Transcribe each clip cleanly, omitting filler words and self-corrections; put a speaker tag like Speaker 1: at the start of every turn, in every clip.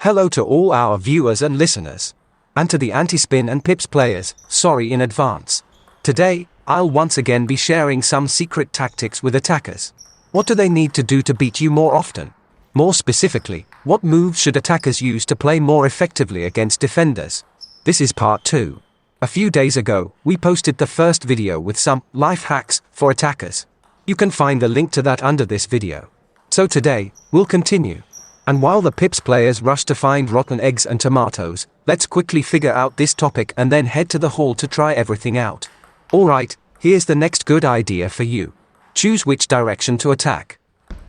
Speaker 1: Hello to all our viewers and listeners. And to the anti-spin and pips players, sorry in advance. Today, I'll once again be sharing some secret tactics with attackers. What do they need to do to beat you more often? More specifically, what moves should attackers use to play more effectively against defenders? This is part 2. A few days ago, we posted the first video with some life hacks for attackers. You can find the link to that under this video. So today, we'll continue. And while the pips players rush to find rotten eggs and tomatoes, let's quickly figure out this topic and then head to the hall to try everything out. Alright, here's the next good idea for you. Choose which direction to attack.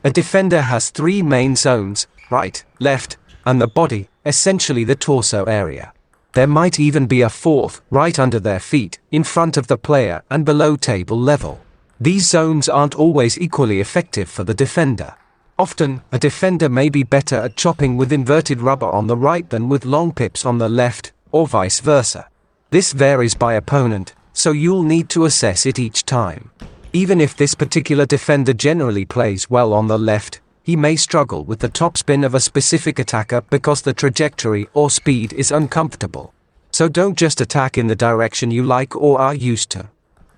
Speaker 1: A defender has 3 main zones, right, left, and the body, essentially the torso area. There might even be a 4th, right under their feet, in front of the player and below table level. These zones aren't always equally effective for the defender. Often, a defender may be better at chopping with inverted rubber on the right than with long pips on the left, or vice versa. This varies by opponent, so you'll need to assess it each time. Even if this particular defender generally plays well on the left, he may struggle with the topspin of a specific attacker because the trajectory or speed is uncomfortable. So don't just attack in the direction you like or are used to.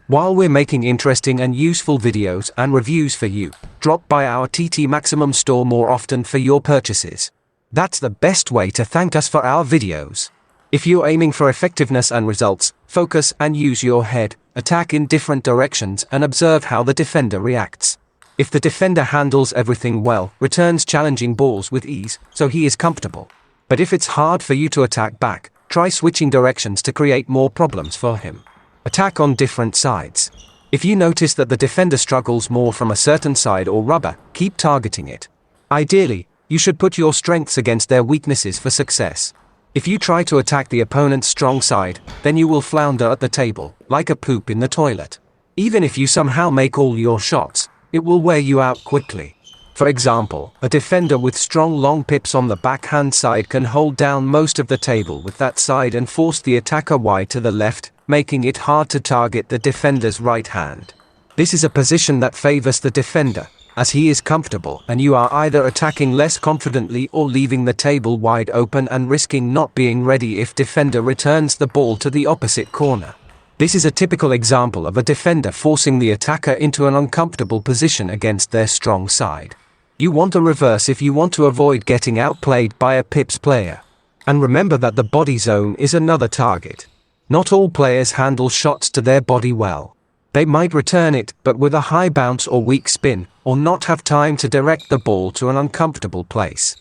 Speaker 1: While we're making interesting and useful videos and reviews for you, drop by our TT Maximum store more often for your purchases. That's the best way to thank us for our videos. If you're aiming for effectiveness and results, focus and use your head, attack in different directions and observe how the defender reacts. If the defender handles everything well, returns challenging balls with ease, so he is comfortable. But if it's hard for you to attack back, try switching directions to create more problems for him. Attack on different sides. If you notice that the defender struggles more from a certain side or rubber, keep targeting it. Ideally, you should put your strengths against their weaknesses for success. If you try to attack the opponent's strong side, then you will flounder at the table, like a poop in the toilet. Even if you somehow make all your shots, it will wear you out quickly. For example, a defender with strong long pips on the backhand side can hold down most of the table with that side and force the attacker wide to the left, making it hard to target the defender's right hand. This is a position that favors the defender, as he is comfortable and you are either attacking less confidently or leaving the table wide open and risking not being ready if defender returns the ball to the opposite corner. This is a typical example of a defender forcing the attacker into an uncomfortable position against their strong side. You want a reverse if you want to avoid getting outplayed by a pips player. And remember that the body zone is another target. Not all players handle shots to their body well. They might return it, but with a high bounce or weak spin, or not have time to direct the ball to an uncomfortable place.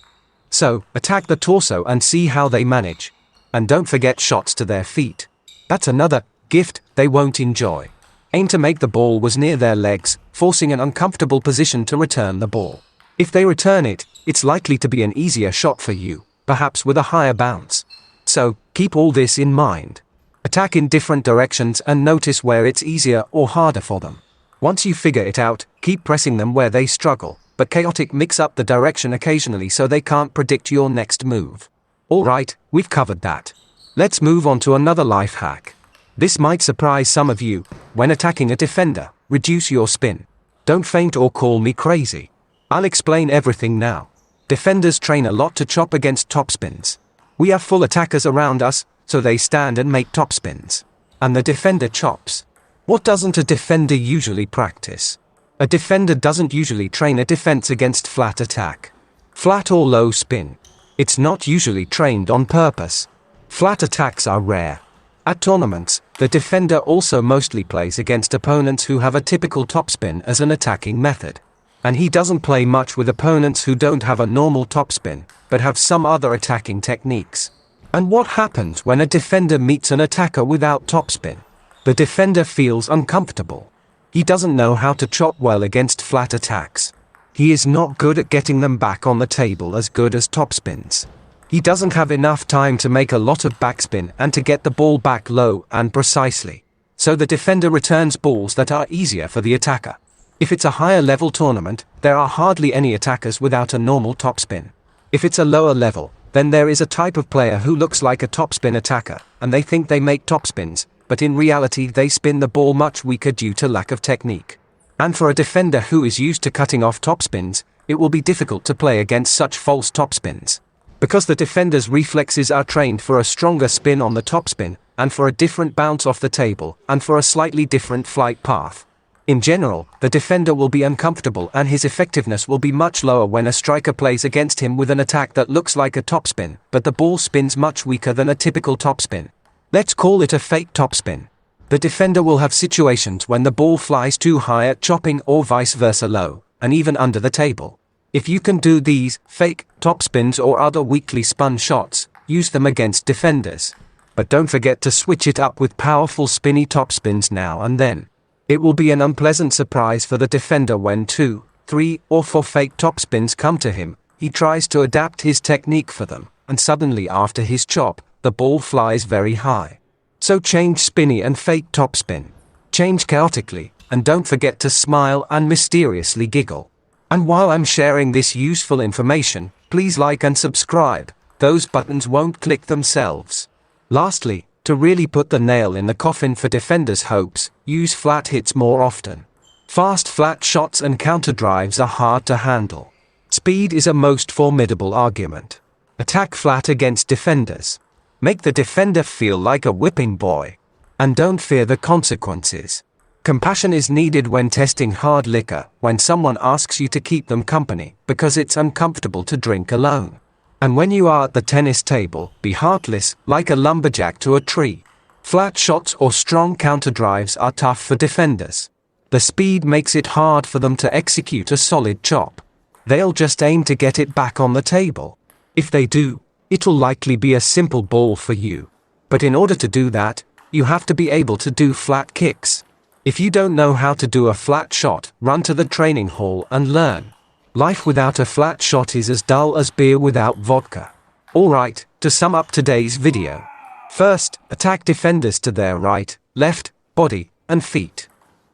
Speaker 1: So, attack the torso and see how they manage. And don't forget shots to their feet. That's another gift they won't enjoy. Aim to make the ball was near their legs, forcing an uncomfortable position to return the ball. If they return it, it's likely to be an easier shot for you, perhaps with a higher bounce. So, keep all this in mind. Attack in different directions and notice where it's easier or harder for them. Once you figure it out, keep pressing them where they struggle, but chaotic mix up the direction occasionally so they can't predict your next move. Alright, we've covered that. Let's move on to another life hack. This might surprise some of you. When attacking a defender, reduce your spin. Don't faint or call me crazy. I'll explain everything now. Defenders train a lot to chop against topspins. We have full attackers around us, so they stand and make topspins. And the defender chops. What doesn't a defender usually practice? A defender doesn't usually train a defense against flat attack. Flat or low spin. It's not usually trained on purpose. Flat attacks are rare. At tournaments, the defender also mostly plays against opponents who have a typical topspin as an attacking method. And he doesn't play much with opponents who don't have a normal topspin, but have some other attacking techniques. And what happens when a defender meets an attacker without topspin? The defender feels uncomfortable. He doesn't know how to chop well against flat attacks. He is not good at getting them back on the table as good as topspins. He doesn't have enough time to make a lot of backspin and to get the ball back low and precisely. So the defender returns balls that are easier for the attacker. If it's a higher level tournament, there are hardly any attackers without a normal topspin. If it's a lower level, then there is a type of player who looks like a topspin attacker, and they think they make topspins, but in reality they spin the ball much weaker due to lack of technique. And for a defender who is used to cutting off topspins, it will be difficult to play against such false topspins. Because the defender's reflexes are trained for a stronger spin on the topspin, and for a different bounce off the table, and for a slightly different flight path. In general, the defender will be uncomfortable and his effectiveness will be much lower when a striker plays against him with an attack that looks like a topspin, but the ball spins much weaker than a typical topspin. Let's call it a fake topspin. The defender will have situations when the ball flies too high at chopping or vice versa low, and even under the table. If you can do these fake topspins or other weakly spun shots, use them against defenders. But don't forget to switch it up with powerful spinny topspins now and then. It will be an unpleasant surprise for the defender when 2, 3, or 4 fake topspins come to him. He tries to adapt his technique for them, and suddenly after his chop, the ball flies very high. So change spinny and fake topspin. Change chaotically, and don't forget to smile and mysteriously giggle. And while I'm sharing this useful information, please like and subscribe. Those buttons won't click themselves. Lastly, to really put the nail in the coffin for defenders' hopes, use flat hits more often. Fast flat shots and counter drives are hard to handle. Speed is a most formidable argument. Attack flat against defenders. Make the defender feel like a whipping boy. And don't fear the consequences. Compassion is needed when testing hard liquor, when someone asks you to keep them company, because it's uncomfortable to drink alone. And when you are at the tennis table, be heartless, like a lumberjack to a tree. Flat shots or strong counter drives are tough for defenders. The speed makes it hard for them to execute a solid chop. They'll just aim to get it back on the table. If they do, it'll likely be a simple ball for you. But in order to do that, you have to be able to do flat kicks. If you don't know how to do a flat shot, run to the training hall and learn. Life without a flat shot is as dull as beer without vodka. Alright, to sum up today's video. First, attack defenders to their right, left, body, and feet.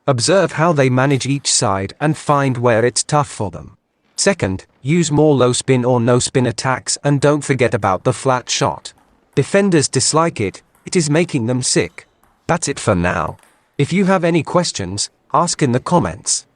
Speaker 1: Observe how they manage each side and find where it's tough for them. Second, use more low spin or no spin attacks and don't forget about the flat shot. Defenders dislike it, it is making them sick. That's it for now. If you have any questions, ask in the comments.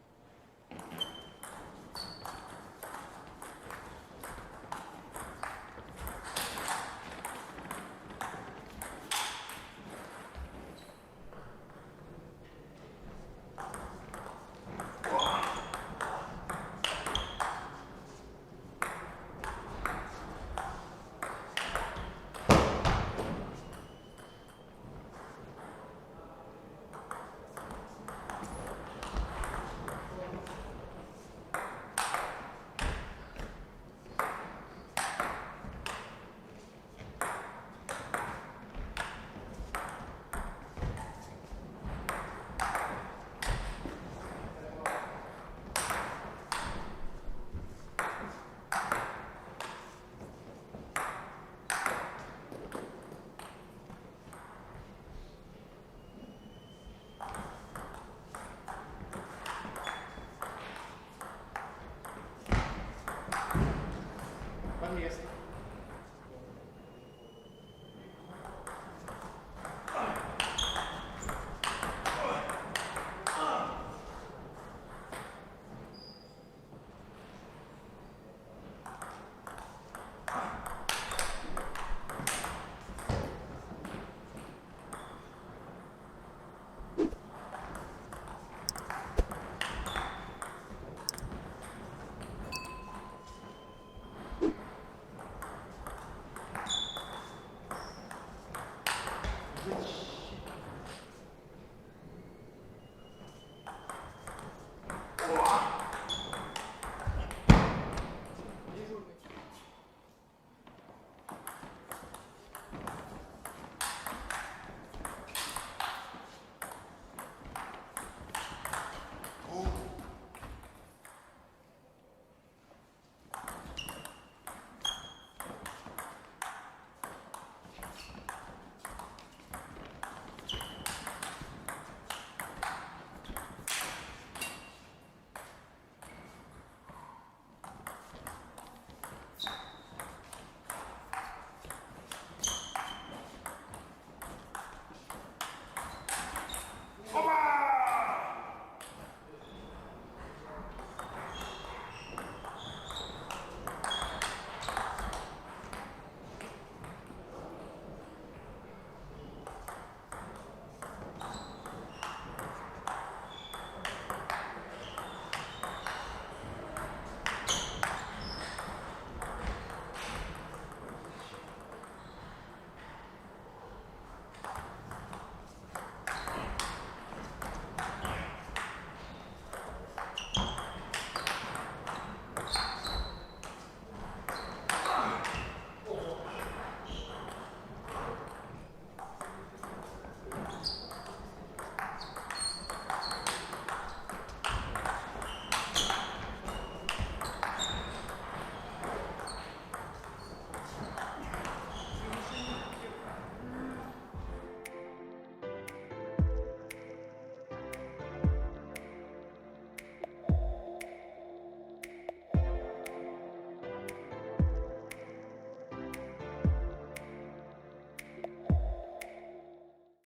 Speaker 2: Which